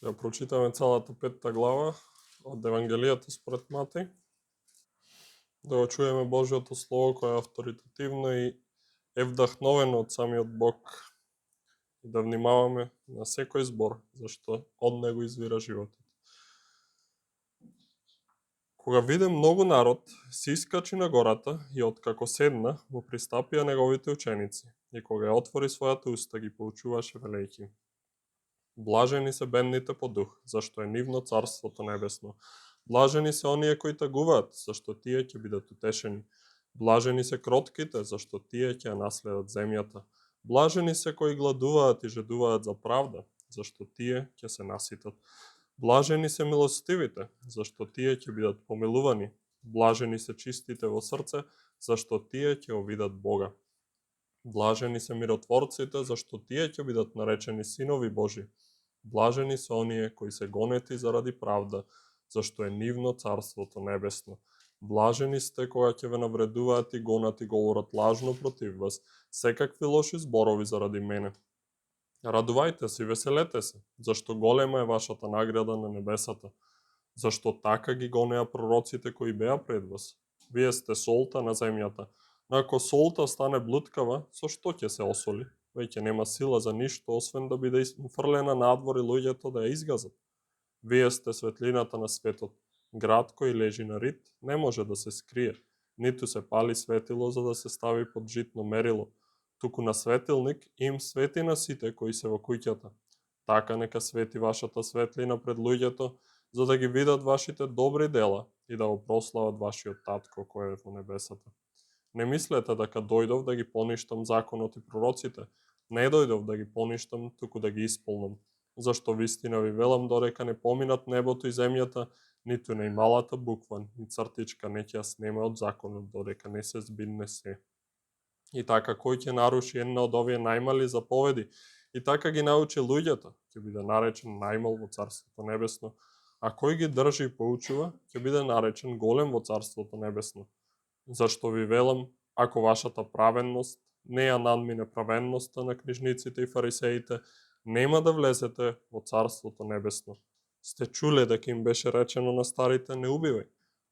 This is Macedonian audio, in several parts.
Ќе ја прочитаме целата 5 глава од Евангелието според Матеј. Да го чуеме Божјото Слово кое е авторитетивно и е вдахновено од самиот Бог. И да внимаваме на секој збор, зашто од него извира животот. Кога виде многу народ, се искачи на гората и откако седна, му пристапија неговите ученици. И кога ја отвори својата уста, ги поучуваше велејќи: Блажени се бедните по дух, зашто е нивно царството небесно. Блажени се оние кои тагуваат, зашто тие ќе бидат утешени. Блажени се кротките, зашто тие ќе ја наследат земјата. Блажени се кои гладуваат и жедуваат за правда, зашто тие ќе се наситат. Блажени се милостивите, зашто тие ќе бидат помилувани. Блажени се чистите во срце, зашто тие ќе го видат Бога. Блажени се миротворците, зашто тие ќе бидат наречени синови Божи. Блажени се оние кои се гонети заради правда, зашто е нивно царството небесно. Блажени сте кога ќе ве навредуваат и гонат и говорат лажно против вас, секакви лоши зборови заради мене. Радувајте се и веселете се, зашто голема е вашата награда на небесата. Зашто така ги гонеа пророците кои беа пред вас. Вие сте солта на земјата. Но ако солта стане блуткава, со што ќе се осоли? Веќе нема сила за ништо, освен да биде фрлена надвор и луѓето да ја изгазат. Вие сте светлината на светот. Град кој лежи на рид не може да се скрие, ниту се пали светило за да се стави под житно мерило, туку на светилник им свети на сите кои се во куќата. Така нека свети вашата светлина пред луѓето, за да ги видат вашите добри дела и да го прослават вашиот татко кој е во небесата. Не мислете дека дојдов да ги поништам законот и пророците. Не дојдов да ги поништам, туку да ги исполнам. Зашто вистина ви велам, додека не поминат небото и земјата, ниту не и малата буква, ни цртичка не ќе ја снеме од законот, додека не се збидне се. И така кој ќе наруши една од овие најмали заповеди, и така ги научи луѓето, ќе биде наречен најмал во Царството Небесно, а кој ги држи и поучува, ќе биде наречен голем во Царството Небесно. Зашто ви велам, ако вашата праведност не ја надмине праведноста на книжниците и фарисеите, нема да влезете во Царството Небесно. Сте чуле дека им беше речено на старите: не убивај,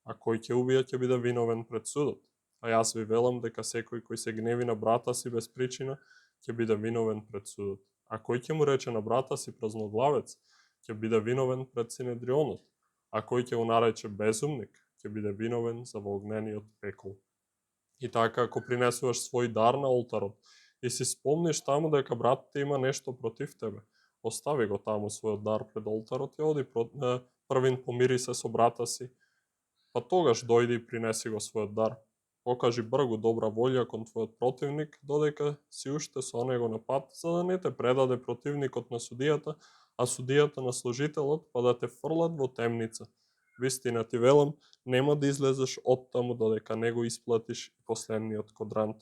а кој ќе убие ќе биде виновен пред судот. А јас ви велам дека секој кој се гневи на брата си без причина, ќе биде виновен пред судот. А кој ќе му рече на брата си празноглавец, ќе биде виновен пред Синедрионот. А кој ќе го нарече безумник, ќе биде виновен за во огнениот пекол. И така, ако принесуваш свој дар на олтарот и си спомниш таму дека братот има нешто против тебе, остави го таму својот дар пред олтарот и оди првин помири се со брата си, па тогаш дојди и принеси го својот дар. Покажи бргу добра волја кон твојот противник, додека си уште со него на пат, за да не те предаде противникот на судијата, а судијата на служителот, па да те фрлат во темница. Вистина ти велам, нема да излезеш од таму додека не го исплатиш и последниот кодрант.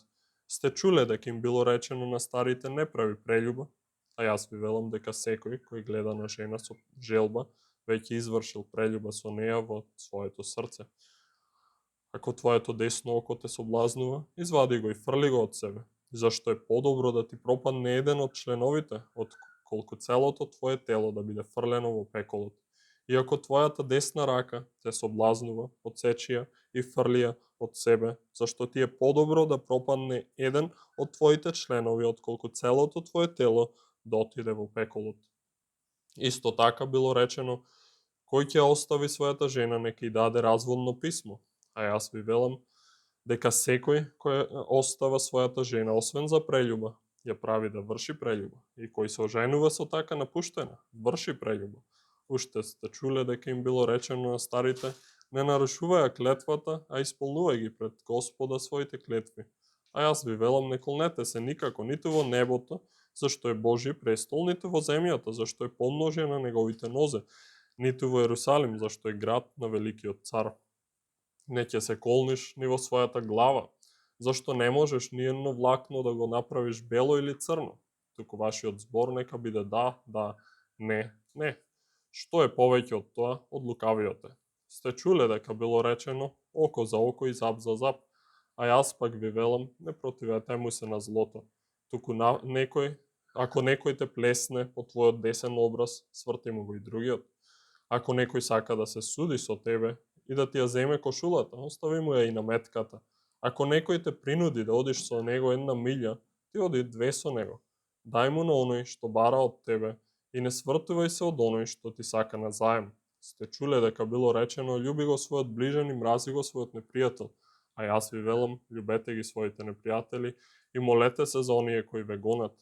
Сте чуле дека им било речено на старите: не прави прелюба, а јас ви велам дека секој кој гледа на жена со желба, веќе извршил прелюба со неа во своето срце. Ако твоето десно око те соблазнува, извади го и фрли го од себе, зашто е подобро да ти пропадне еден од членовите, отколку целото твое тело да биде фрлено во пеколот. И ако твојата десна рака те соблазнува, отсечи ја и фрли ја од себе, зашто ти е подобро да пропадне еден од твоите членови, отколку целото твое тело да отиде во пеколот. Исто така било речено: кој ќе остави својата жена, нека и даде разводно писмо. А јас ви велам дека секој кој остава својата жена, освен за прелюба, ја прави да врши прелюба. И кој се оженува со така напуштена, врши прелюба. Уште сте чуле дека им било речено на старите: не нарушувај клетвата, а исполнувај ги пред Господа своите клетви. А јас ви велам, не колнете се никако, ниту во небото, зашто е Божји престол, ниту во земјата, зашто е подножје на неговите нозе, ниту во Ерусалим, зашто е град на великиот цар. Не ќе се колниш ни во својата глава, зашто не можеш ни едно влакно да го направиш бело или црно, туку вашиот збор нека биде да, да, не, не. Што е повеќе од тоа, од лукавиот е. Сте чуле дека било речено: око за око и зап за зап, а јас пак ви велам, не противете му се на злото, туку некој Ако некој те плесне по твојот десен образ, сврти му го и другиот. Ако некој сака да се суди со тебе и да ти ја земе кошулата, остави му ја и наметката. Ако некој те принуди да одиш со него 1 милја, ти оди 2 со него. Дај му на оној што бара од тебе и не свртувај се од оној што ти сака на заем. Сте чуле дека било речено: љуби го својот ближен и мрази го својот непријател. А јас ви велам, љубете ги своите непријатели и молете се за оние кои ве гонат,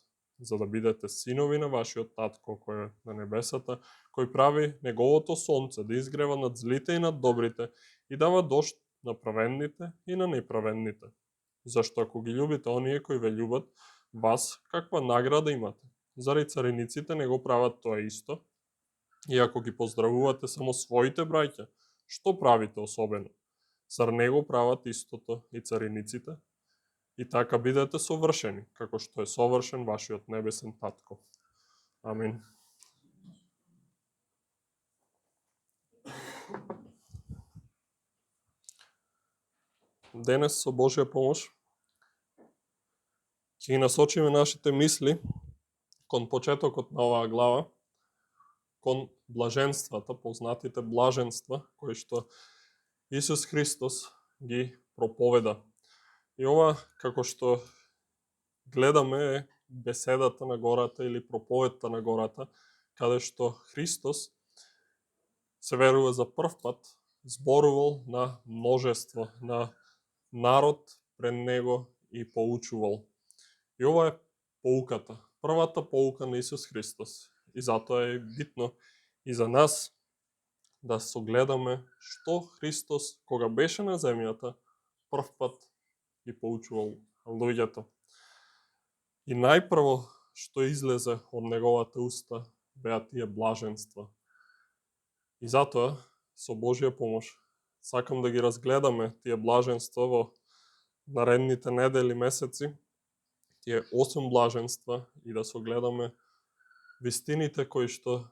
за да бидете синови на вашиот татко кој е на небесата, кој прави неговото сонце да изгрева над злите и над добрите и дава дожд на праведните и на неправедните. Зашто ако ги љубите оние кои ве љубат, вас каква награда имате? Зари цариниците не го прават тоа исто? И ако ги поздравувате само своите браќа, што правите особено? Зар не го прават истото и цариниците? И така бидете совршени, како што е совршен вашиот небесен татко. Амин. Денес со Божја помош ќе ги насочиме нашите мисли кон почетокот на оваа глава, кон блаженствата, познатите блаженства, кои што Исус Христос ги проповеда. И ова, како што гледаме, е беседата на гората или проповедта на гората, каде што Христос се верува за прв пат зборувал на множество, на народ пред него и поучувал. И ова е поуката, првата поука на Исус Христос. И затоа е битно и за нас да согледаме што Христос, кога беше на земјата, прв пат ги поучувал луѓето. И најпрво што излезе од неговата уста беа тие блаженства. И затоа, со Божја помош, сакам да ги разгледаме тие блаженства во наредните недели, месеци, тие 8 блаженства, и да согледаме вистините кои што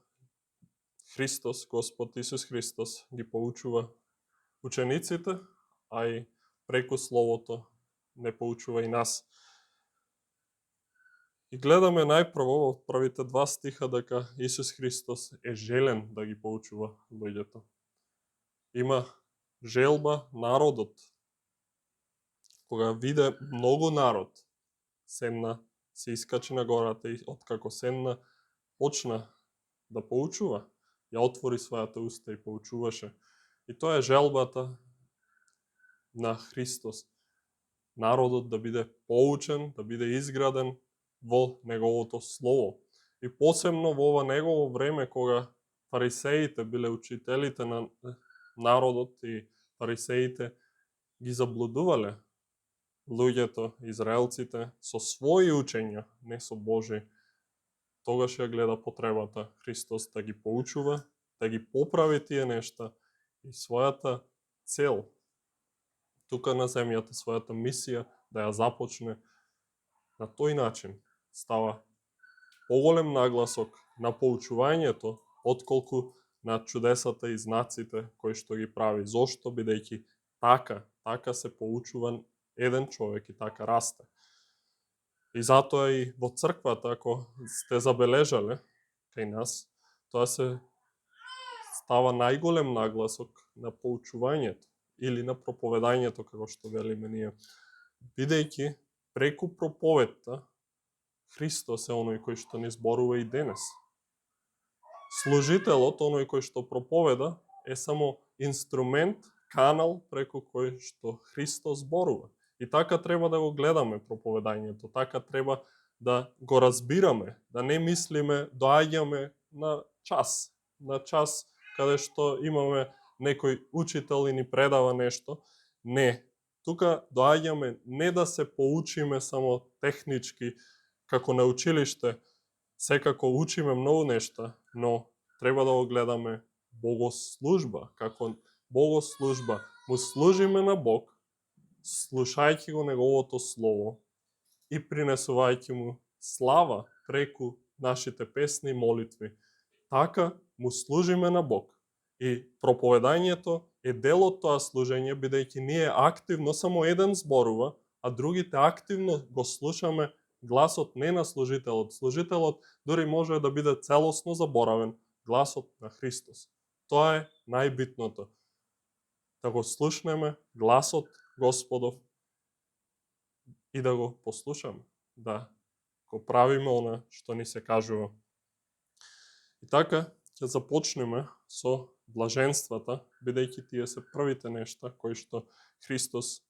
Христос, Господ Исус Христос, ги поучува учениците, а и преку Словото не поучува и нас. И гледаме најпрво во првите 2 стиха дека Исус Христос е желен да ги поучува луѓето. Има желба народот. Кога виде многу народ, седна, се искачи на гората и откако седна, почна да поучува. Ја отвори својата уста и поучуваше. И тоа е желбата на Христос. Народот да биде поучен, да биде изграден во неговото слово. И посебно во ова негово време, кога фарисеите биле учителите на народот и фарисеите ги заблудувале луѓето, израелците, со своји учења, не со Божи. Тогаш ја гледа потребата Христос да ги поучува, да ги поправи тие нешта и својата цел тука на земјата, својата мисија да ја започне на тој начин. Става поголем нагласок на поучувањето, отколку на чудесата и знаците кои што ги прави. Зошто? Бидејќи така се поучува еден човек и така расте. И затоа и во црквата, ако сте забележале кај нас, тоа се става најголем нагласок на поучувањето или на проповедањето, како што велиме ние. Бидејќи преку проповедта Христос е оној кој што ни зборува и денес. Служителот, оној кој што проповеда, е само инструмент, канал преку кој што Христос зборува. И така треба да го гледаме проповедањето, така треба да го разбираме, да не мислиме, доаѓаме на час каде што имаме некој учител и ни предава нешто. Не, тука доаѓаме не да се поучиме само технички, како на училиште, секако учиме многу нешта, но треба да го гледаме богослужба, како богослужба. Му служиме на Бог, слушајќи го неговото слово и принесувајќи му слава преку нашите песни и молитви. Така му служиме на Бог. И проповедањето е дел од тоа служење, бидејќи ние активно само еден зборува, а другите активно го слушаме гласот не на служителот. Служителот дури може да биде целосно заборавен. Гласот на Христос. Тоа е најбитното. Да го слушнеме гласот Господов и да го послушаме. Да го правиме она што ни се кажува. И така, ќе започнеме со блаженствата, бидејќи тие се првите нешта кои што Христос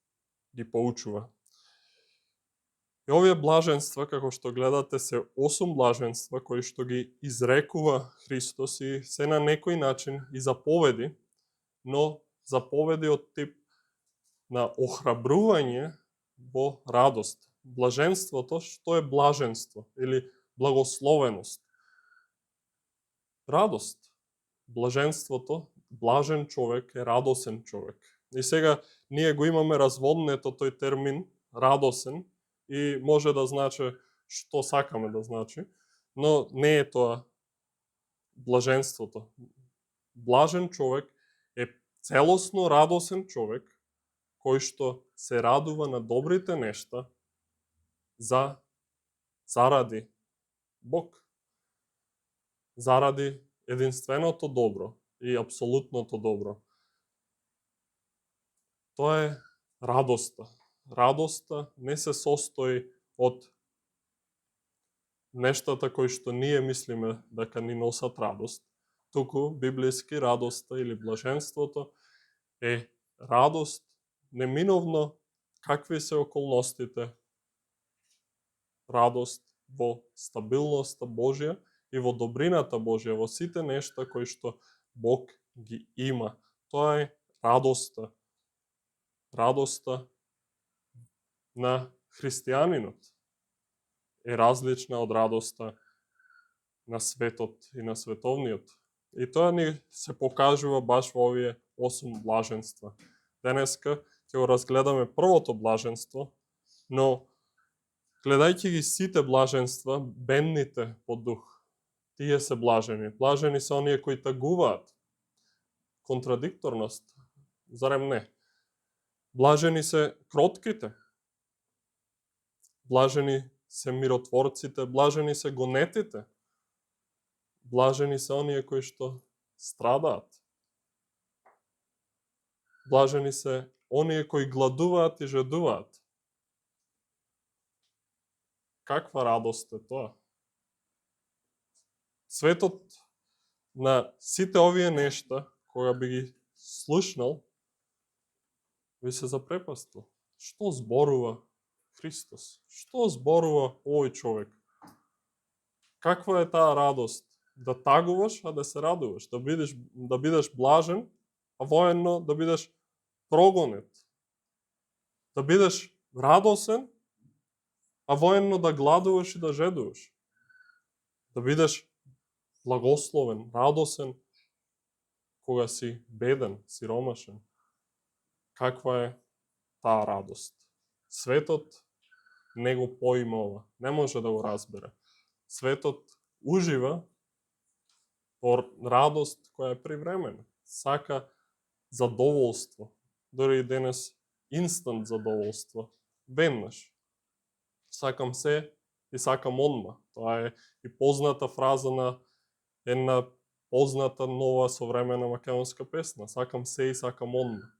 ги поучува. И овие блаженства, како што гледате, се 8 блаженства кои што ги изрекува Христос и се на некој начин и заповеди, но заповеди од тип на охрабрување во радост. Блаженството, што е блаженство или благословеност? Радост. Блаженството, блажен човек е радосен човек. И сега ние го имаме разводнето тој термин радосен и може да значи што сакаме да значи, но не е тоа блаженството. Блажен човек е целосно радосен човек кој што се радува на добрите нешта заради Бог. Заради единственото добро и апсолутното добро. Тоа е радоста. Радоста не се состои од нештата кои што ние мислиме дека ни носат радост, туку библиски радоста или блаженството е радост неминовно какви се околностите, радост во стабилноста Божја и во добрината Божја, во сите нешта кои што Бог ги има. Тоа е радоста. Радоста на христијанинот е различна од радоста на светот и на световниот. И тоа ни се покажува баш во овие 8 блаженства. Денеска ќе го разгледаме првото блаженство, но гледајќи ги сите блаженства, бедните по дух, тие се блажени. Блажени се оние кои тагуваат. Контрадикторност, зарем не? Блажени се кротките. Блажени се миротворците, блажени се гонетите. Блажени се оние кои што страдаат. Блажени се оние кои гладуваат и жедуваат. Каква радост е тоа? Светот на сите овие нешта, кога би ги слушнал, би се запрепастил. Што зборува Христос? Што зборува овој човек? Каква е таа радост? Да тагуваш, а да се радуваш. Да бидеш блажен, а воедно да бидеш прогонет. Да бидеш радосен, а воедно да гладуваш и да жедуваш. Да бидеш благословен, радосен, кога си беден, сиромашен. Каква е таа радост? Светот не го поима ова, не може да го разбере. Светот ужива во радост која е привремена. Сака задоволство, дори и денес инстант задоволство, веднаш. Сакам се и сакам одма. Тоа е и позната фраза на една позната нова современа македонска песна. Сакам се и сакам одма.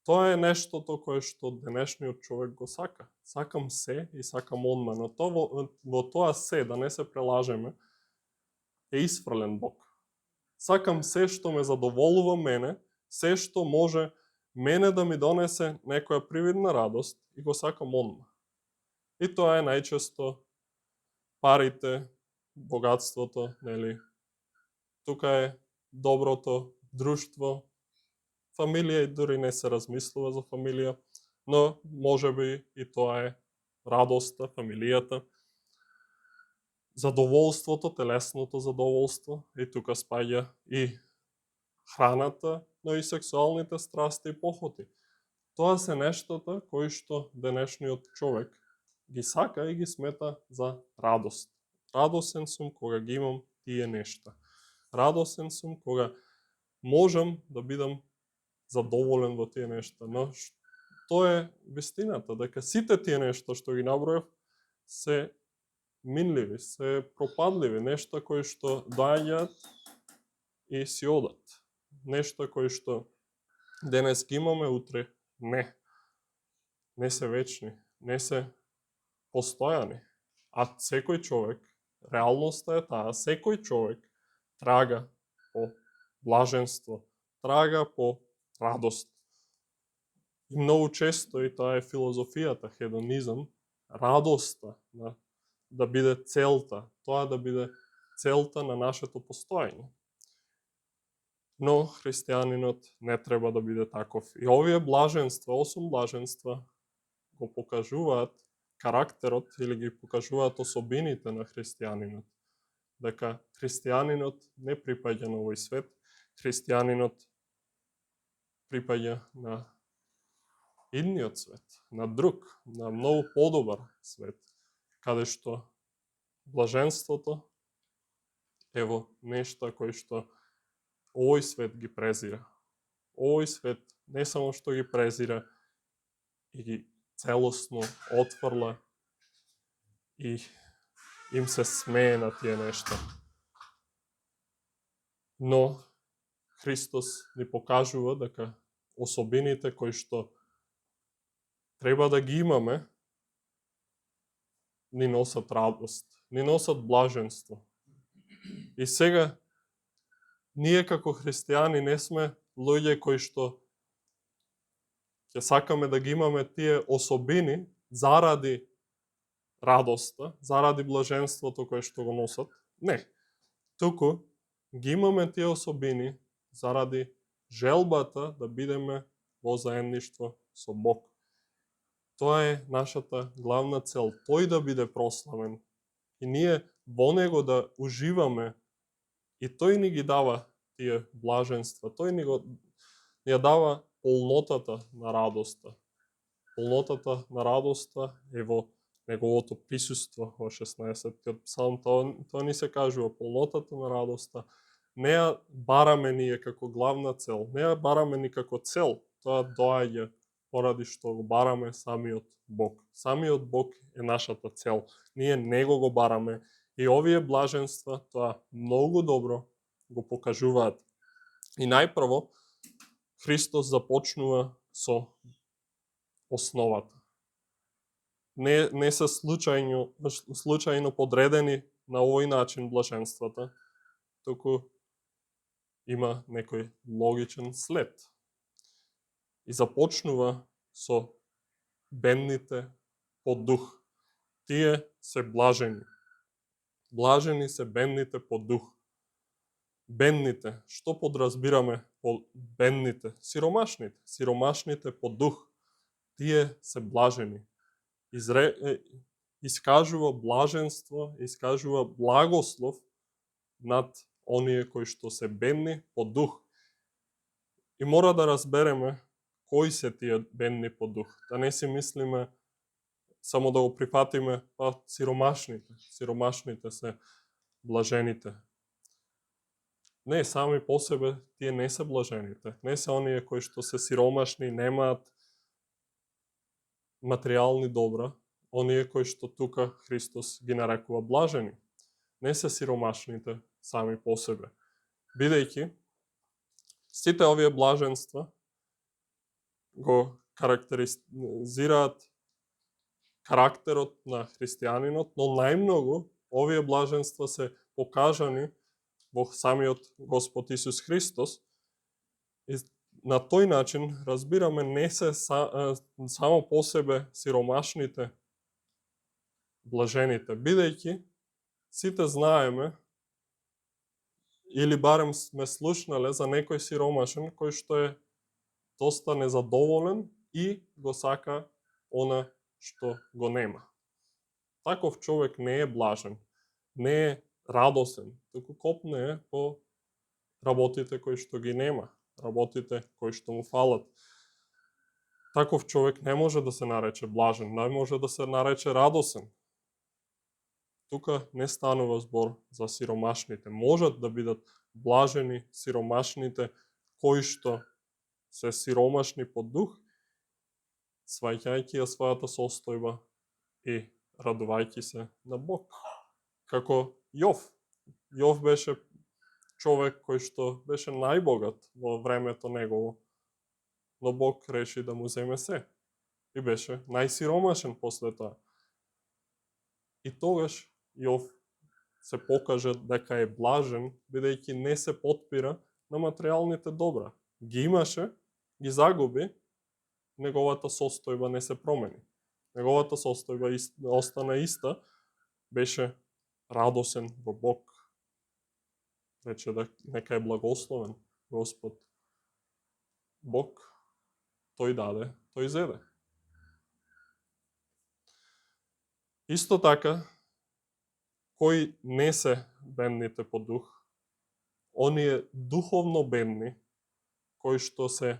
Тоа е нештото кое што денешниот човек го сака. Сакам се и сакам одма. Но во тоа се, да не се прелажеме, е исфрлен Бог. Сакам се што ме задоволува мене, се што може мене да ми донесе некоја привидна радост и го сакам одма. И тоа е најчесто парите, богатството, нели? Тука е доброто друштво, фамилија, и дури не се размислува за фамилија, но можеби и тоа е радоста, фамилијата, задоволството, телесното задоволство, и тука спаѓа и храната, но и сексуалните страсти и похоти. Тоа се нештата кои што денешниот човек ги сака и ги смета за радост. Радосен сум кога ги имам тие нешта. Радосен сум кога можам да бидам задоволен во тие нешта. Но тоа е вистината, дека сите тие нешта што ги набројав се минливи, се пропадливи, нешта кои што доаѓаат и си одат. Нешта кои што денес ги имаме, утре не. Не се вечни, не се постојани. А секој човек, реалноста е таа, секој човек трага по блаженство, трага по радост. И многу често, и тоа е филозофијата, хедонизам, радоста да биде целта, тоа да биде целта на нашето постоење. Но христијанинот не треба да биде таков. И овие блаженства, 8 блаженства, го покажуваат карактерот или ги покажуваат особините на христијанинот. Дека христијанинот не припаѓа на овој свет, христијанинот припаѓа на идниот свет, на друг, на многу подобар свет, каде што блаженството е во нешта кои што овој свет ги презира. Овој свет не само што ги презира, и ги целосно отфрла и им се смее на тие нешта. Но Христос ни покажува дека особините кои што треба да ги имаме, ни носат радост, ни носат блаженство. И сега, ние како христијани не сме луѓе кои што ќе сакаме да ги имаме тие особини заради радоста, заради блаженството кое што го носат. Не. Туку ги имаме тие особини заради желбата да бидеме во заедништво со Бог. Тоа е нашата главна цел, тој да биде прославен. И ние во него да уживаме, и тој ни ги дава тие блаженства, тој ни ја дава полнотата на радоста. Полнотата на радоста е во неговото присуство во 16-тиот псалм. Тоа ни се кажува, полнотата на радоста. Не ја бараме ние како главна цел, не ја бараме ни како цел, тоа доаѓа поради што го бараме самиот Бог. Самиот Бог е нашата цел. Ние него го бараме и овие блаженства тоа многу добро го покажуваат. И најпрво Христос започнува со основата. Не се случајно подредени на овој начин блаженствата, туку има некој логичен след. И започнува со бедните по дух. Тие се блажени. Блажени се бедните по дух. Бедните, што подразбираме по бедните? Сиромашните. Сиромашните по дух. Тие се блажени. Искажува блаженство, искажува благослов над оние кои што се бедни по дух. И мора да разбереме кои се тие бедни по дух. Да не си мислиме само да го прифатиме, сиромашните. Сиромашните се блажените. Не, сами по себе тие не се блажените. Не се оние кои што се сиромашни, немаат материјални добра, оние кои што тука Христос ги нарекува блажени. Не се сиромашните сами по себе. Бидејќи сите овие блаженства го карактеризираат карактерот на христијанинот, но најмногу овие блаженства се покажани во самиот Господ Исус Христос. И на тој начин разбираме не се само по себе сиромашните блажените, бидејќи сите знаеме или барем сме слушнале за некој сиромашен кој што е доста незадоволен и го сака она што го нема. Таков човек не е блажен, не е радосен, туку копне е по работите кои што ги нема, работите кои што му фалат. Таков човек не може да се нарече блажен, не може да се нарече радосен. Тука не станува збор за сиромашните. Можат да бидат блажени сиромашните кои што се сиромашни по дух, сваќајќи ја својата состојба и радувајќи се на Бог. како Јов. Јов беше човек кој што беше најбогат во времето негово, но Бог реши да му земе се и беше најсиромашен после тоа. И тогаш Јов се покаже дека е блажен, бидејќи не се потпира на материјалните добра. Ги имаше, ги загуби, неговата состојба не се промени. Неговата состојба остана иста, беше радосен во Бог. Рече нека е благословен Господ. Бог тој даде, тој зеде. Исто така, кои не се бедните по дух, оние духовно бедни, кои што се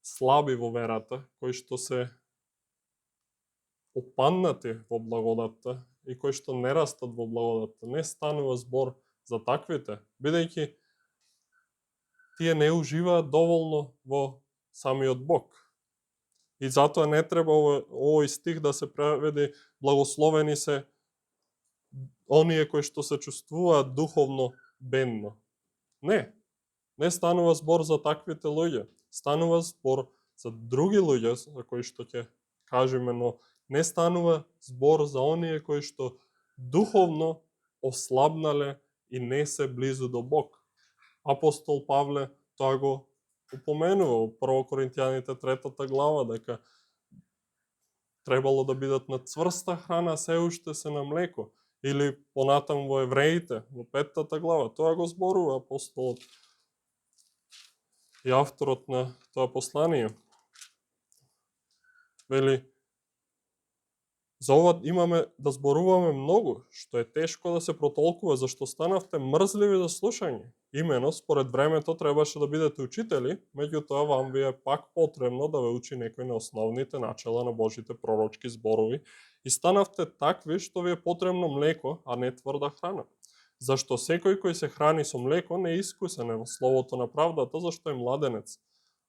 слаби во верата, кои што се опаннати во благодатта и кои што не растат во благодатта, не станува збор за таквите, бидејќи тие не уживаат доволно во самиот Бог. И затоа не треба овој стих да се преведе благословени се оние кои што се чувствуваат духовно бедно. Не станува збор за таквите луѓе. Станува збор за други луѓе за кои што ќе кажеме, но не станува збор за оние кои што духовно ослабнале и не се близу до Бог. Апостол Павле тоа го упоменува во 1 Коринтијаните 3 глава, дека требало да бидат на цврста храна, се уште се на млеко. Или понатаму во Евреите, во 5 глава, тоа го зборува апостолот и авторот на тоа послание. Вели, за ова имаме да зборуваме многу, што е тешко да се протолкува, зашто станавте мрзливи за слушање. Имено, според времето требаше да бидете учители, меѓутоа вам ви е пак потребно да ве учи некој на основните начала на Божите пророчки зборови и станавте такви што ви е потребно млеко, а не тврда храна. Зашто секој кој се храни со млеко не е искусен во словото на правдата, зашто е младенец.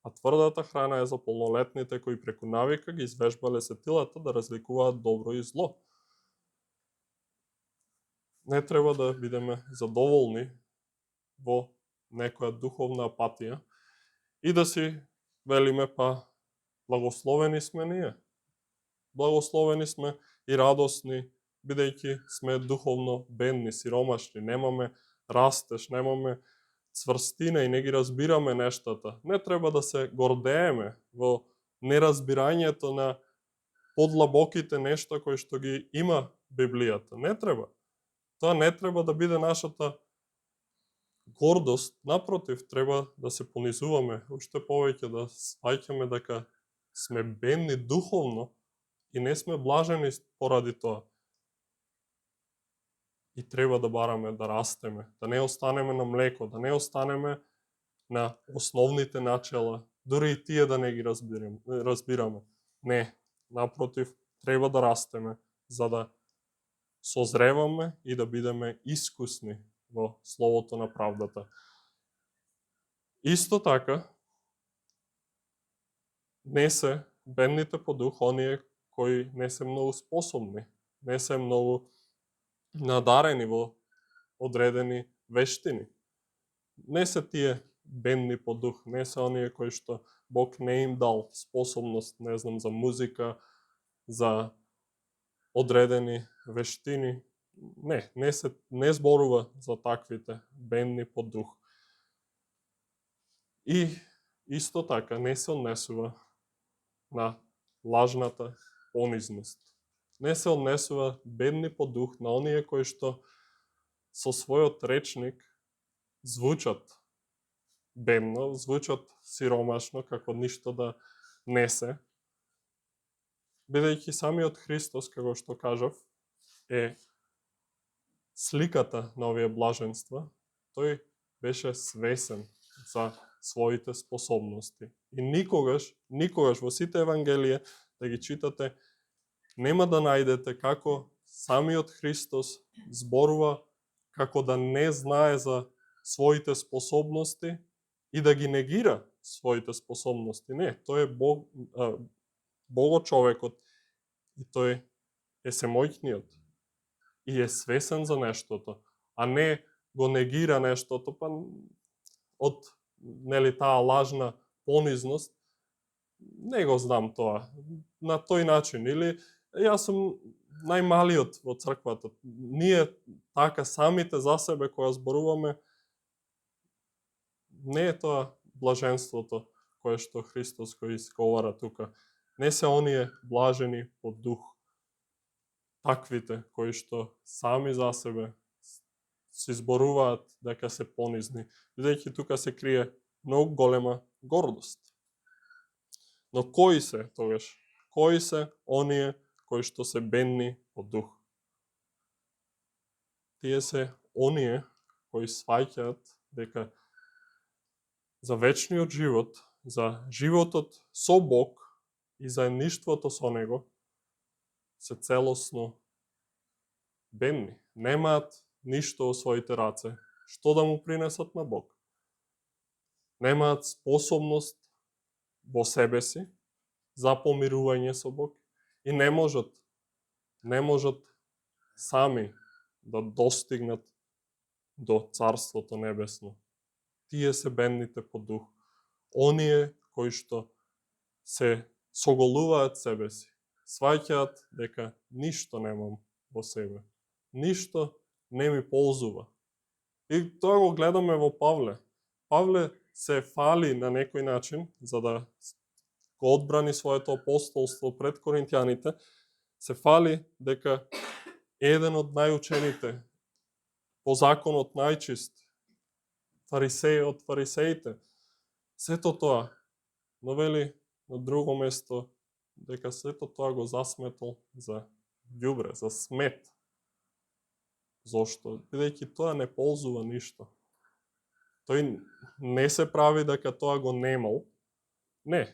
А тврдата храна е за полнолетните кои преку навика ги извежбале сетилата да разликуваат добро и зло. Не треба да бидеме задоволни во некоја духовна апатија и да си велиме благословени сме ние. Благословени сме и радосни, бидејќи сме духовно бедни, сиромашни, немаме растеж, немаме цврстина и не ги разбираме нештата. Не треба да се гордееме во неразбирањето на подлабоките нешта кои што ги има Библијата. Не треба. Тоа не треба да биде нашата гордост. Напротив, треба да се понизуваме, уште повеќе да сваќаме дека сме бедни духовно и не сме блажени поради тоа. И треба да бараме да растеме, да не останеме на млеко, да не останеме на основните начала, дури и тие да не ги разбираме. Не, напротив, треба да растеме, за да созреваме и да бидеме искусни во словото на правдата. Исто така, не се бедните по дух оние кои не се многу способни, не се многу надарени во одредени вештини. Не се тие бедни по дух, не се оние кои што Бог не им дал способност, не знам, за музика, за одредени вештини. Не зборува за таквите бедни по дух. И исто така не се однесува на лажната понизност. Не се однесува бедни по дух на оние кои што со својот речник звучат бедно, звучат сиромашно, како ништо да не се, бидејќи самиот Христос, како што кажав, е сликата на овие блаженства. Тој беше свесен за своите способности. И никогаш во сите евангелија да ги читате, нема да најдете како самиот Христос зборува како да не знае за своите способности и да ги негира своите способности. Не, тој е Богочовекот и тој е семојкниот. и е свесен за нештото, а не го негира нештото, па од таа лажна понизност, не го знам тоа, на тој начин, или јас сум најмалиот во црквата. Ние така самите за себе кога зборуваме, не е тоа блаженството кое што Христос го изговара тука. Не се оние блажени по дух, таквите кои што сами за себе се зборуваат дека се понизни, бидејќи тука се крие многу голема гордост. Но кои се тогаш? Кои се оние кои што се бедни по дух? Тие се оние кои сваќаат дека за вечниот живот, за животот со Бог и заедништвото со Него се целосно бедни. Немаат ништо во своите раце што да му принесат на Бог. Немаат способност во себе си за помирување со Бог и не можат сами да достигнат до Царството Небесно. Тие се бедните по дух. Оние кои што се соголуваат себе си, сваќаат дека ништо немам во себе. Ништо не ми ползува. И тоа го гледаме во Павле. Павле се фали на некој начин, за да го одбрани своето апостолство пред коринтијаните, се фали дека еден од најучените, по законот најчист, фарисеј од фарисеите, сето тоа, но вели на друго место дека сето тоа го засметол за ѓубре, за смет. Зошто? Бидејќи тоа не ползува ништо. Тој не се прави дека тоа го немал. Не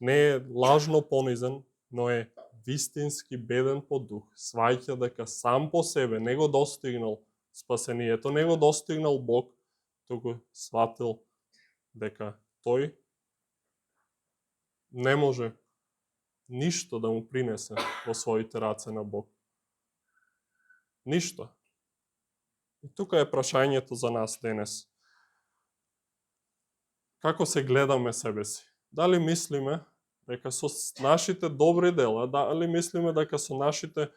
е лажно понизен, но е вистински беден по дух. Сваќа дека сам по себе не го достигнал спасението, не го достигнал Бог, туку сватил дека тој не може ништо да му принесе во своите раце на Бог. Ништо. И тука е прашањето за нас денес. Како се гледаме себе си? Дали мислиме дека со нашите добри дела, дали мислиме дека со нашите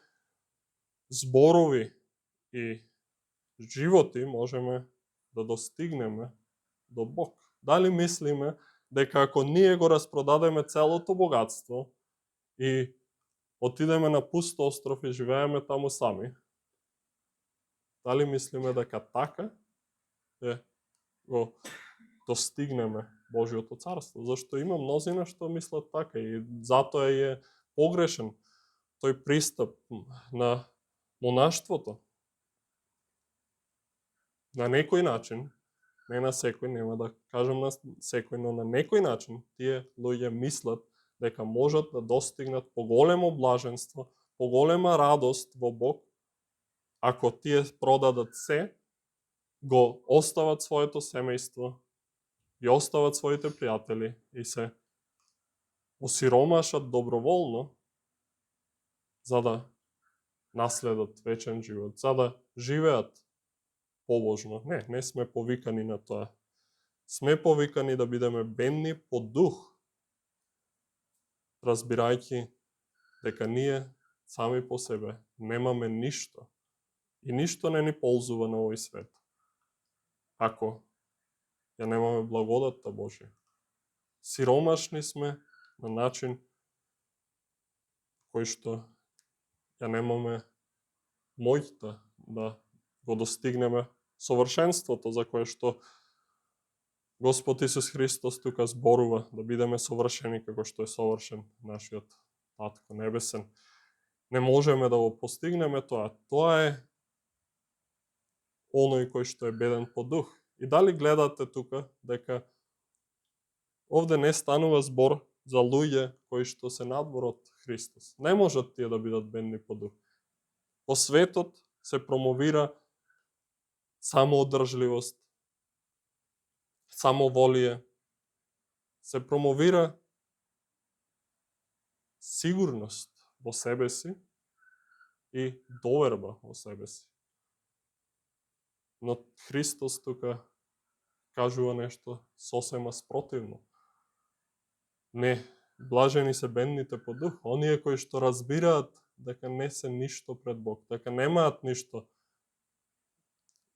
зборови и животи можеме да достигнеме до Бог? Дали мислиме дека ако ние го распродадеме целото богатство и отидеме на пуст остров и живееме таму сами, дали мислиме дека така го достигнеме Божиото царство? Зашто има мнозина што мислат така и затоа е погрешен тој пристап на монаштвото. На некој начин, не на секој, нема да кажам на секој, но на некој начин тие луѓе мислат дека можат да достигнат поголемо блаженство, поголема радост во Бог, ако тие продадат се, го остават своето семејство, ги остават своите пријатели и се осиромашат доброволно за да наследат вечен живот, за да живеат побожно. Не сме повикани на тоа. Сме повикани да бидеме бедни по дух, разбирајќи дека ние сами по себе немаме ништо и ништо не ни ползува на овој свет, ако ја немаме благодатта Божја. Сиромашни сме на начин кој што ја немаме моќта да го достигнеме совршенството за кое што Господ Исус Христос тука зборува, да бидеме совршени како што е совршен нашиот Татко Небесен. Не можеме да го постигнеме тоа. Тоа е оној кој што е беден по дух. И дали гледате тука дека овде не станува збор за луѓе кои што се надвор од Христос. Не можат тие да бидат бедни по дух. По светот се промовира самоодржливост, самоволие, се промовира сигурност во себе си и доверба во себе си. Но Христос тука кажува нешто сосема спротивно. Не, блажени се бедните по дух, оние кои што разбираат дека не се ништо пред Бог, дека немаат ништо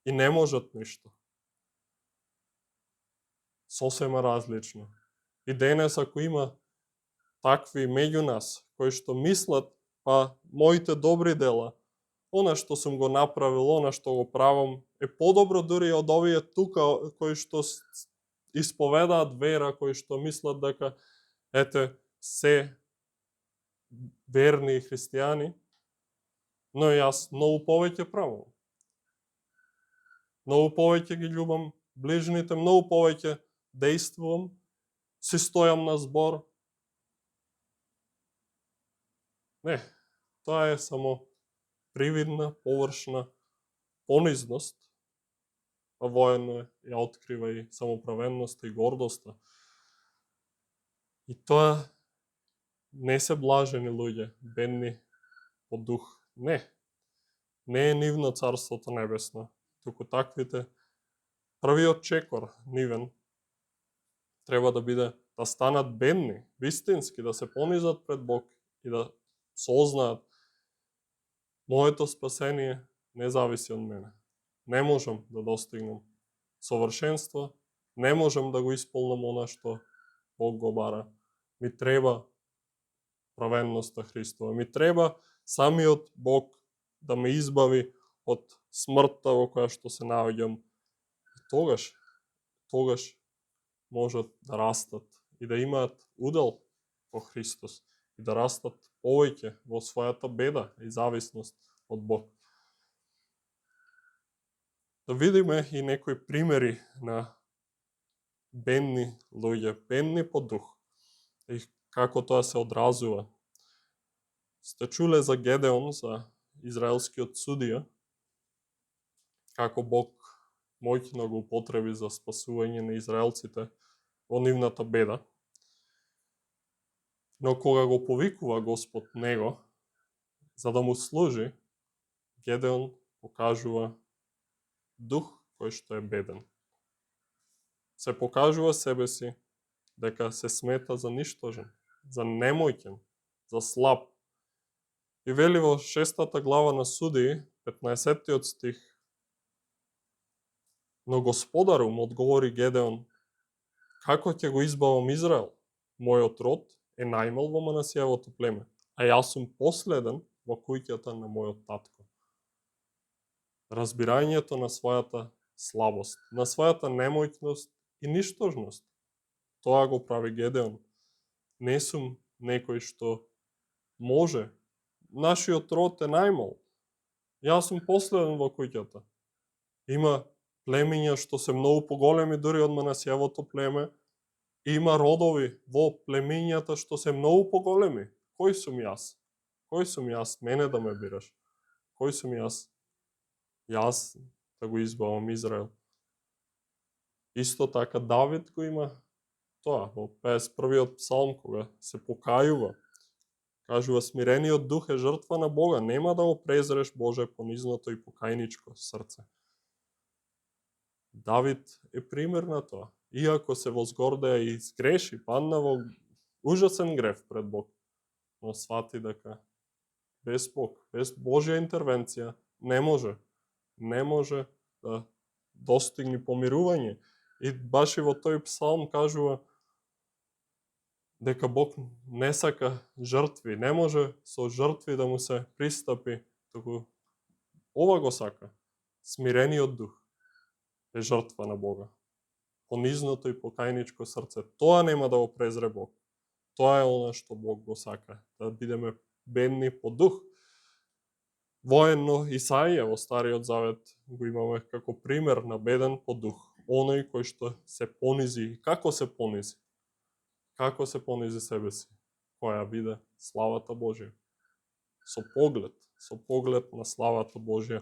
и не можат ништо. Сосема различно. И денес ако има такви меѓу нас, кои што мислат, па моите добри дела, она што сум го направил, она што го правам, е подобро дури од овие тука, кои што исповедаат вера, кои што мислат дека, ете, се верни христијани, но јас многу повеќе правам. Многу повеќе ги љубам ближните, многу повеќе действувам, си стојам на збор. Не, тоа е само привидна, површна понизност, а воедно ја открива и самоправедноста и гордоста. И тоа не се блажени луѓе, бедни по дух. Не. Не е нивно царството небесно, туку таквите првиот чекор нивен треба да биде да станат бедни, вистински, да се понизат пред Бог и да сознаат моето спасение не зависи од мене. Не можам да достигнам совршенство, не можам да го исполнам она што Бог го бара. Ми треба праведноста Христова. Ми треба самиот Бог да ме избави од смртта во која што се наоѓам. И тогаш можат да растат и да имаат удел во Христос и да растат повеќе во својата беда и зависност од Бог. Да видиме и некои примери на бедни луѓе, бедни по дух и како тоа се одразува. Сте чуле за Гедеон, за израелскиот судија, како Бог моќно го употреби за спасување на израелците во нивната беда. Но кога го повикува Господ него, за да му служи, Гедеон покажува дух кој што е беден. Се покажува себе си дека се смета за ништожен, за немоќен, за слаб. И вели во 6 глава на Судии, 15 стих: но Господару му одговори Гедеон: како ќе го избавам Израел? Мојот род е најмал во Манасиевото племе, а јас сум последен во куќата на мојот татко. Разбирањето на својата слабост, на својата немоќност и ништожност. Тоа го прави Гедеон. Не сум некој што може. Нашиот род е најмал. Јас сум последен во куќата. Има племиња што се многу поголеми дури од Манасиевото племе. Има родови во племињата што се многу поголеми. Кој сум јас? Кој сум јас? Мене да ме бираш. Кој сум јас? Јас да го избавам Израел. Исто така Давид го има тоа во 51-иот псалм, кога се покајува. Кажува: смирениот дух е жртва на Бога, нема да го презреш Боже понизното и покајничко срце. Давид е пример на тоа. Иако се возгордеа и изгреши, падна во ужасен грев пред Бог, но свати дека без Бог, без Божја интервенција не може да достигне помирување. И баш и во тој псалм кажува дека Бог не сака жртви, не може со жртви да му се пристапи, туку ова го сака. Смирениот дух е жртва на Бога. Понизното и покајничко срце, тоа нема да го презре Бог. Тоа е она што Бог го сака, да бидеме бедни по дух. Воено Исаија во Стариот Завет го имаме како пример на беден по дух. Оној кој што се понизи. Како се понизи? Како се понизи себе си? Која биде славата Божја. Со поглед на славата Божја.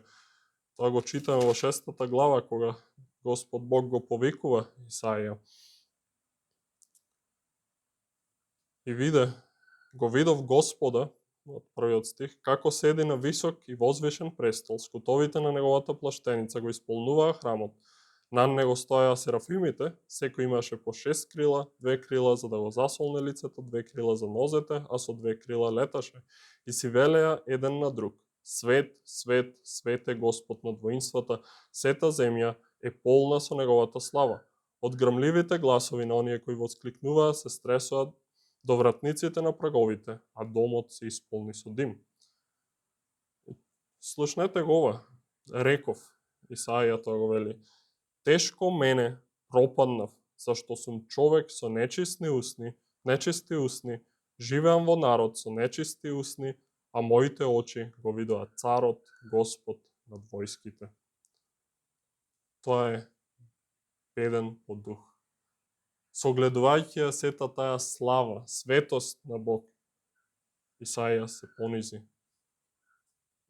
Тоа го читаме во 6 глава, кога Господ Бог го повикува Исаија. И го видов Господа од првиот стих, како седи на висок и возвишен престол, скутовите на неговата плаштеница го исполнуваа храмот. Над него стоеа серафимите, секој имаше по 6 крила, 2 крила за да го засолне лицето, 2 крила за нозете, а со 2 крила леташе. И си велеа еден на друг: Свет, свет, свет е Господ над воинствата, сета земја е полна со неговата слава. Од грмливите гласови на оние кои воскликнуваа се стресоа до вратниците на праговите, а домот се исполни со дим. Слушнете го ова. Реков, Исаија тоа го вели: Тешко мене пропаднав, зашто сум човек со нечисти усни, живеам во народ со нечисти усни, а моите очи го видоа царот, Господ над војските. Тоа е беден по дух. Согледувајќи ја сета таа слава, светост на Бог, Исаија се понизи.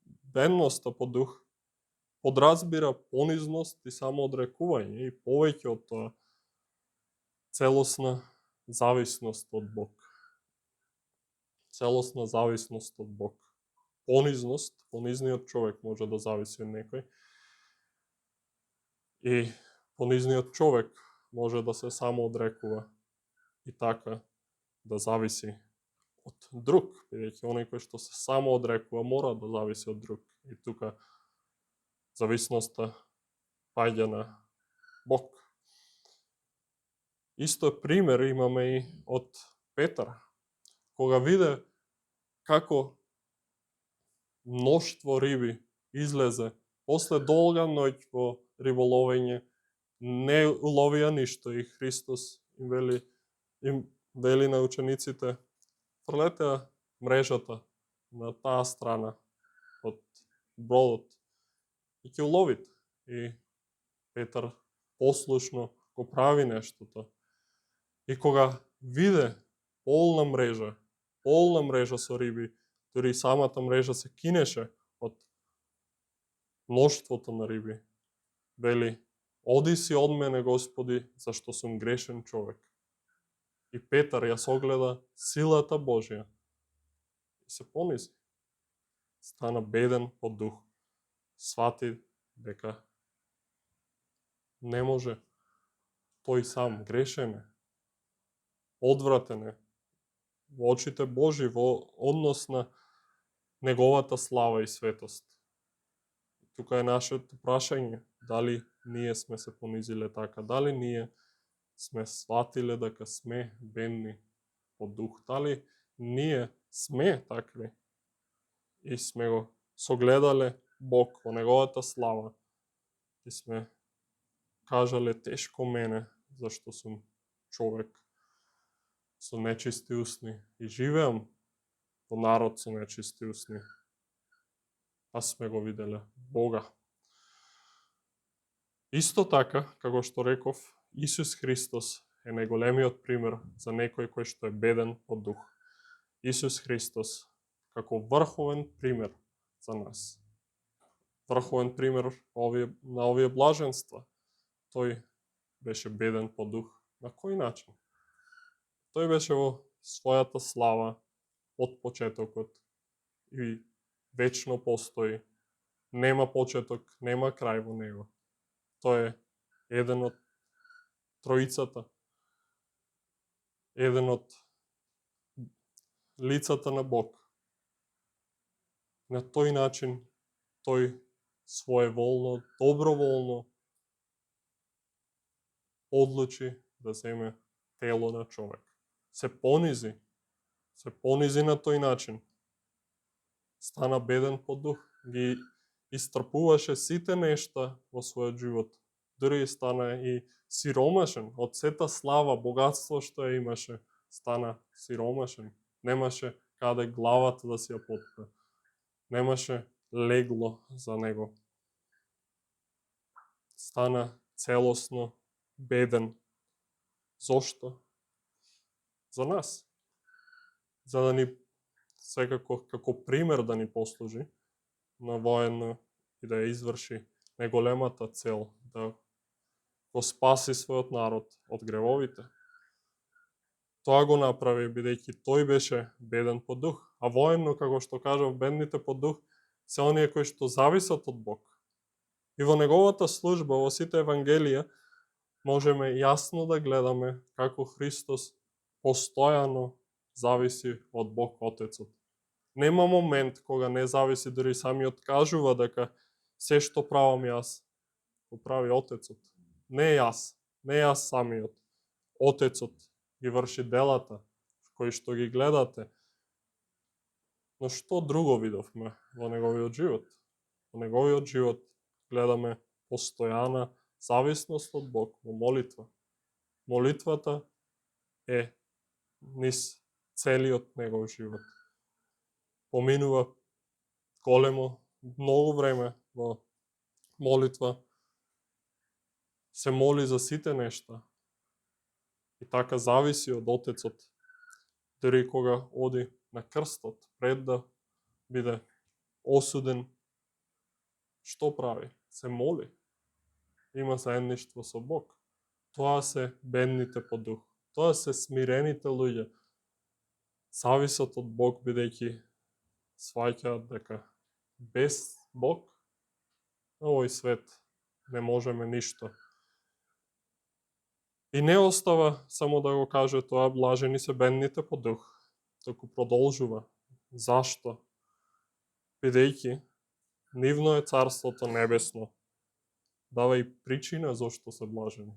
Бедноста по дух подразбира понизност и самоодрекување и повеќе од тоа целосна зависност од Бог. Целосна зависност од Бог. Понизност, понизниот човек може да зависи од некој. И понизниот човек може да се самоодрекува и така да зависи од друг, бидејќи оној кој што се самоодрекува мора да зависи од друг. И тука зависноста паѓа на Бог. Исто пример имаме и од Петар, кога виде како мноштво риби излезе после долга ноќ во риболовење, не уловија ништо и Христос им вели на учениците: фрлете мрежата на таа страна од бродот и ќе уловите. И Петар послушно го прави нештото. И кога виде полна мрежа со риби, дури самата мрежа се кинеше од мноштвото на риби, вели: Оди си од мене, Господи, зашто сум грешен човек. И Петар ја согледа силата Божја и се понизи. Стана беден по дух. Свати дека не може тој сам, грешен е, одвратен е во очите Божи во однос на неговата слава и светост. Тука е нашето прашање: дали ние сме се понизиле така? Дали ние сме сватиле дека сме бедни по дух? Дали ние сме такви и сме го согледале Бог во неговата слава и сме кажале: тешко мене, зашто сум човек со нечисти усни и живеам во народ со нечисти усни, а сме го виделе Бога. Исто така, како што реков, Исус Христос е најголемиот пример за некој кој што е беден по дух. Исус Христос како врховен пример за нас. Врховен пример на овие блаженства. Тој беше беден по дух. На кој начин? Тој беше во својата слава од почетокот и вечно постои. Нема почеток, нема крај во него. Тој е еден од троицата, еден од лицата на Бог. На тој начин тој своеволно, доброволно одлучи да земе тело на човек. Се понизи на тој начин. Стана беден по дух, ги истрпуваше сите нешта во својот живот. Дури стана и сиромашен, од сета слава, богатство што ја имаше, стана сиромашен. Немаше каде главата да си ја потпре. Немаше легло за него. Стана целосно беден. Зошто? За нас. За да ни секако како пример да ни послужи на воено и да ја изврши најголемата цел, да го спаси својот народ од гревовите. Тоа го направи бидејќи тој беше беден по дух. А воедно, како што кажав, бедните по дух се оние кои што зависат од Бог. И во неговата служба, во сите евангелија, можеме јасно да гледаме како Христос постојано зависи од Бог Отецот. Нема момент кога не зависи, дори самиот кажува дека се што правам јас, го прави Отецот. Не јас самиот. Отецот ги врши делата, кои што ги гледате. Но што друго видовме во неговиот живот? Во неговиот живот гледаме постојана зависност од Бог во молитва. Молитвата е низ целиот негов живот. Поминува големо, многу време во молитва, се моли за сите нешта и така зависи од Отецот, дори кога оди на крстот, пред да биде осуден, што прави? Се моли. Има заедништво со Бог. Тоа се бедните по дух. Тоа се смирените луѓе. Зависат од Бог, бидејќи сваќаат дека без Бог на овој свет не можеме ништо. И не остава само да го каже тоа, блажени се бедните по дух, току продолжува. Зашто? Бидејќи нивно е Царството Небесно. Дава и причина зашто се блажени.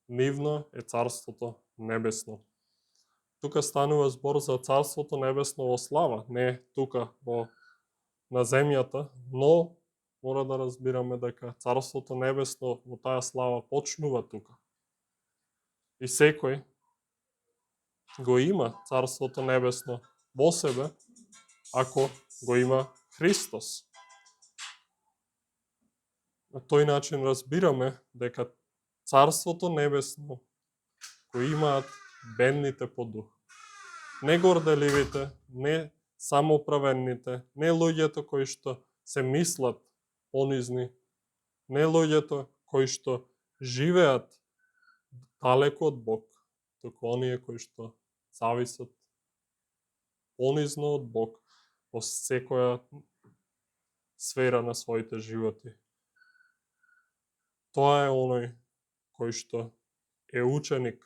Нивно е Царството Небесно. Тука станува збор за Царството Небесно во слава, не тука на земјата, но мора да разбираме дека Царството Небесно во таа слава почнува тука. И секој го има Царството Небесно во себе, ако го има Христос. На тој начин разбираме дека Царството Небесно го имаат бедните по дух. Не горделивите, не самоправените, не луѓето кои што се мислат понизни, не луѓето кои што живеат далеко од Бог, туку оние кои што зависат понизно од Бог во секоја сфера на своите животи. Тоа е оној кој што е ученик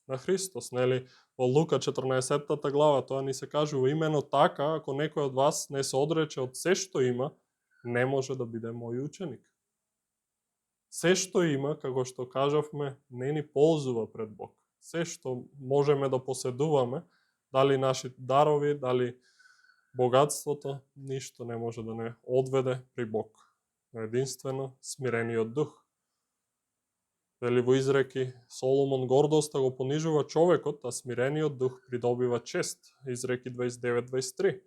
на Христос, нели? Во Лука 14 глава тоа ни се кажува имено така, ако некој од вас не се одрече од се што има, не може да биде мој ученик. Се што има, како што кажавме, не ни ползува пред Бог. Се што можеме да поседуваме, дали наши дарови, дали богатството, ништо не може да не одведе при Бог. Но единствено смирениот дух. Вели во изреки, Соломон гордоста го понижува човекот, а смирениот дух придобива чест. Изреки 29-23.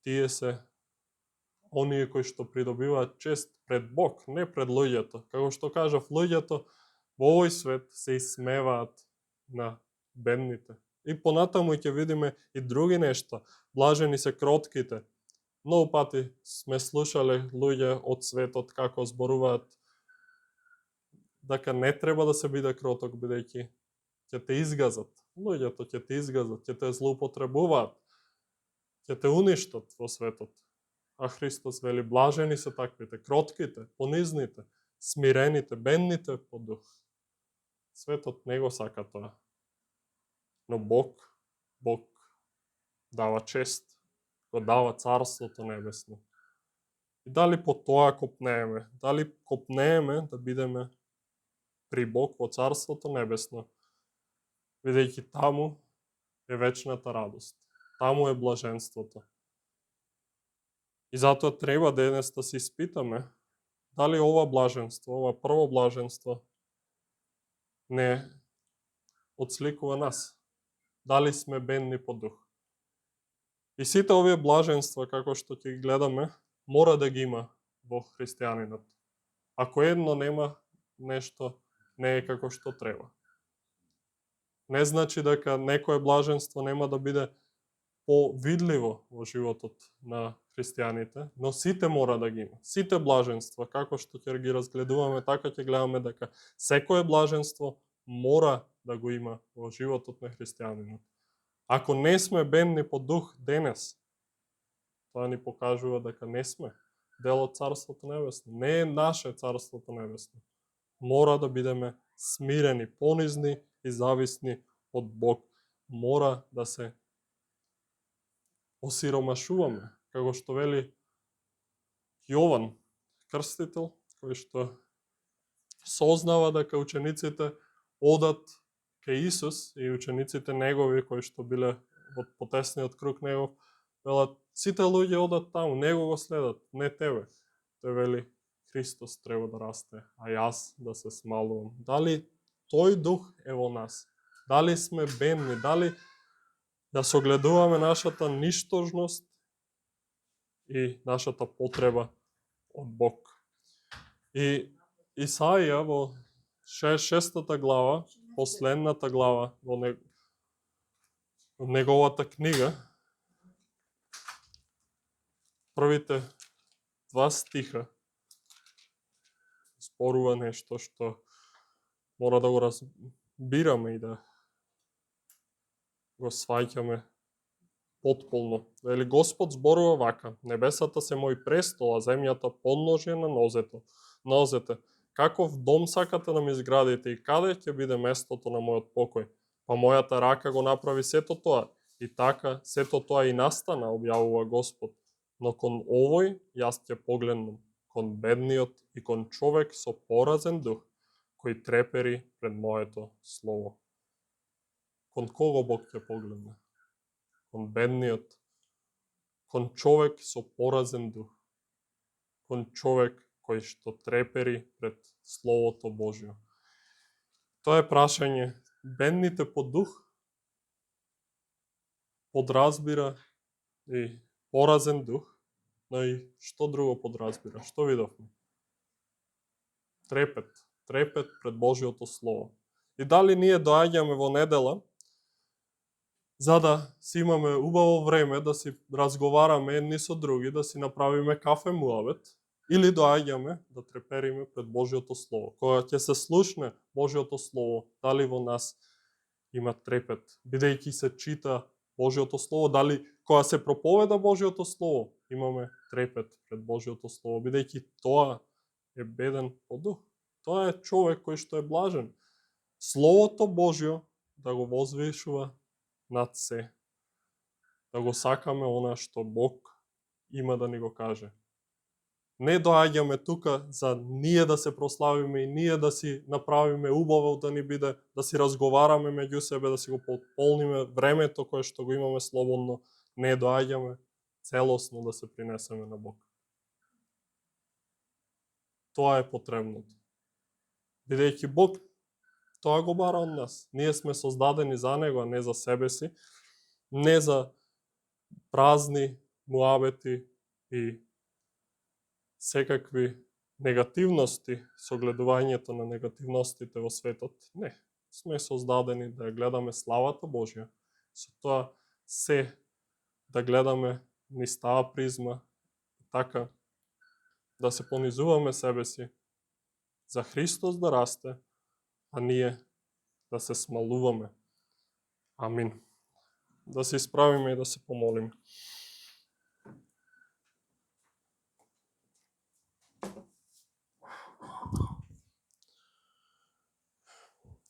Тие се оние кои што придобиваат чест пред Бог, не пред луѓето. Како што кажав, луѓето во овој свет се исмеваат на бедните. И понатаму ќе видиме и други нешта. Блажени се кротките. Многу пати сме слушале луѓе од светот како зборуваат дека не треба да се биде кроток, бидејќи ќе те изгазат. Луѓето ќе те изгазат, ќе те злоупотребуваат, ќе те уништат во светот. А Христос вели, блажени се таквите, кротките, понизните, смирените, бедните по дух. Светот не го сака тоа. Но Бог дава чест, го дава Царството Небесно. И дали по тоа копнееме, дали копнееме да бидеме при Бог во Царството Небесно, бидејќи таму е вечната радост, таму е блаженството. И затоа треба денес да се испитаме дали ова блаженство, ова прво блаженство не отсликува нас. Дали сме бедни по дух. И сите овие блаженства, како што ќе ги гледаме, мора да ги има во христијанинот. Ако едно нема, нешто не е како што треба. Не значи дека некое блаженство нема да биде повидливо во животот на христијаните, но сите мора да ги има. Сите блаженства, како што ќе ги разгледуваме, така ќе гледаме дека секое блаженство мора да го има во животот на христијанинот. Ако не сме бедни по дух денес, тоа ни покажува дека не сме дел од Царството Небесно. Не е наше Царството Небесно. Мора да бидеме смирени, понизни и зависни од Бог. Мора да се осиромашуваме, како што вели Јован Крстител, кој што сознава дека учениците одат кај Исус и учениците негови кои што биле од потесниот круг негов, велат сите луѓе одат таму, него го следат, не тебе. Тој вели Христос треба да расте, а јас да се смалувам. Дали тој дух е во нас? Дали сме бедни? Дали да согледуваме нашата ништожност и нашата потреба од Бог? И Исаија во 6-та глава, последната глава во неговата книга, првите 2 стиха зборува нешто што мора да го разбираме и да го сваќаме потполно. Вели Господ зборува вака: небесата се мој престол, а земјата подножје на нозете. Каков дом сакате да ми изградите и каде ќе биде местото на мојот покој? Па мојата рака го направи сето тоа, и така сето тоа и настана, објавува Господ. Но кон овој јас ќе погледнам, кон бедниот и кон човек со поразен дух, кој трепери пред моето слово. Кон кого Бог ќе погледне? Кон бедниот, кон човек со поразен дух, кон човек кој што трепери пред Словото Божјо. Тоа е прашање. Бедните по дух подразбира и поразен дух, но и што друго подразбира? Што видовме? Трепет пред Божјото Слово. И дали ние доаѓаме во недела за да си имаме убаво време, да си разговараме едни со други, да си направиме кафе муавет, или доаѓаме да трепериме пред Божјото Слово. Кога ќе се слушне Божјото Слово, дали во нас има трепет, бидејќи се чита Божјото Слово, дали кога се проповеда Божјото Слово, имаме трепет пред Божјото Слово, бидејќи тоа е беден по дух. Тоа е човек кој што е блажен. Словото Божјо да го возвишува над се. Да го сакаме она што Бог има да ни го каже. Не доаѓаме тука за ние да се прославиме и ние да си направиме убаво да ни биде, да си разговараме меѓу себе, да си го пополниме времето кое што го имаме слободно. Не доаѓаме целосно да се принесеме на Бог. Тоа е потребното. Бидејќи Бог тоа го бара од нас. Ние сме создадени за Него, а не за себе си. Не за празни муабети и секакви негативности, согледувањето на негативностите во светот. Не. Сме создадени да гледаме славата Божја. Со тоа се да гледаме низ таа призма, така да се понизуваме себе си, за Христос да расте, а ние да се смалуваме. Амин. Да се исправиме и да се помолиме.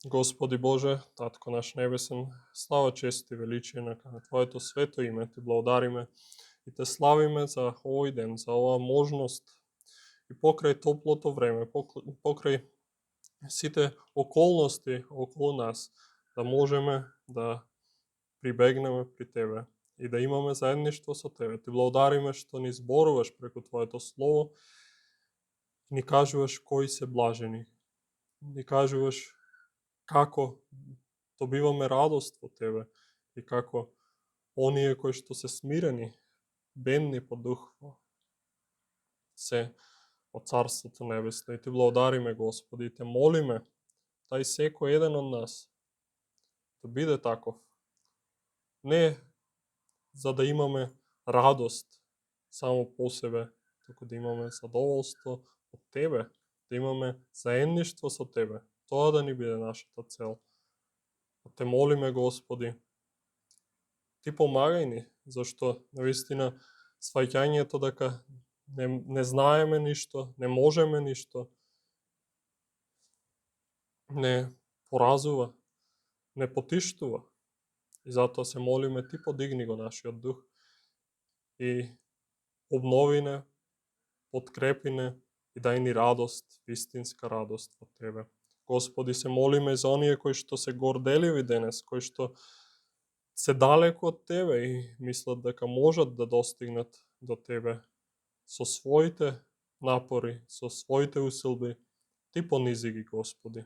Господи Боже, Татко наш небесен, слава, чест и величие на Твоето свето име, Ти благодариме и Те славиме за овој ден, за оваа можност и покрај топлото време, покрај сите околности околу нас, да можеме да прибегнеме при Тебе и да имаме заедништво со Тебе. Ти благодариме што ни зборуваш преку Твоето Слово, ни кажуваш кои се блажени, ни кажуваш како добиваме радост во Тебе и како оние кои што се смирени, бедни по дух, се од Царството Небесно. И Ти благодариме, Господи, и Те молиме да и секој еден од нас да биде таков. Не за да имаме радост само по себе, туку да имаме задоволство од Тебе, да имаме заедништво со Тебе. Тоа да ни биде нашата цел. Те молиме, Господи, Ти помагај ни, зашто навистина сваќањето дека не знаеме ништо, не можеме ништо, не поразува, не потиштува. И затоа се молиме, ти подигни го нашиот дух и обнови не, подкрепи не и дај ни радост, вистинска радост во Тебе. Господи, се молиме за оние кои што се горделиви денес, кои што се далеко од Тебе и мислат дека можат да достигнат до Тебе со своите напори, со своите усилби. Ти понизи ги, Господи.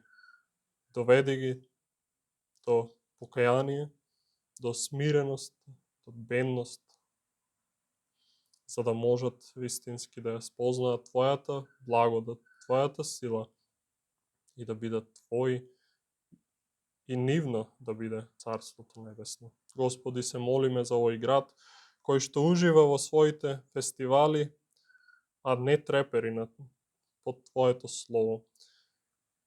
Доведи ги до покаяние, до смиреност, до бедност, за да можат вистински да ја спознаат Твојата благодат, Твојата сила и да бидат Твои и нивно да биде Царството Небесно. Господи, се молиме за овој град кој што ужива во своите фестивали, а не трепери под Твоето Слово.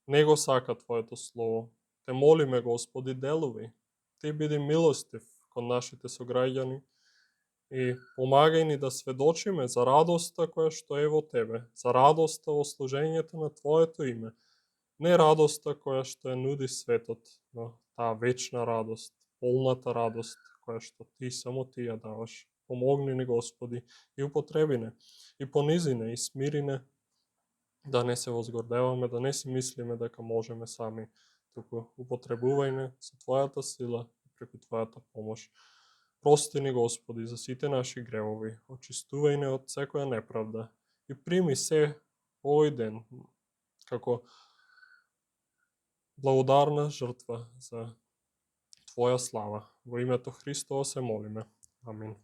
Не го сака Твоето Слово. Те молиме, Господи, делуви. Ти биди милостив кон нашите сограѓани и помагај ни да сведочиме за радоста која што е во Тебе, за радоста во служењето на Твоето име. Не радоста која што ја нуди светот, но таа вечна радост, полната радост која што Ти, само Ти ја даваш. Помогни ни, Господи, и употреби не, и понизи не, и смири не, да не се возгордеваме, да не си мислиме дека можеме сами, туку употребувај не со Твојата сила и преку Твојата помош. Прости ни, Господи, за сите наши гревови, очистувај не од секоја неправда и прими се овој ден како благодарна жртва за Твоја слава. Во името Христово се молиме. Амин.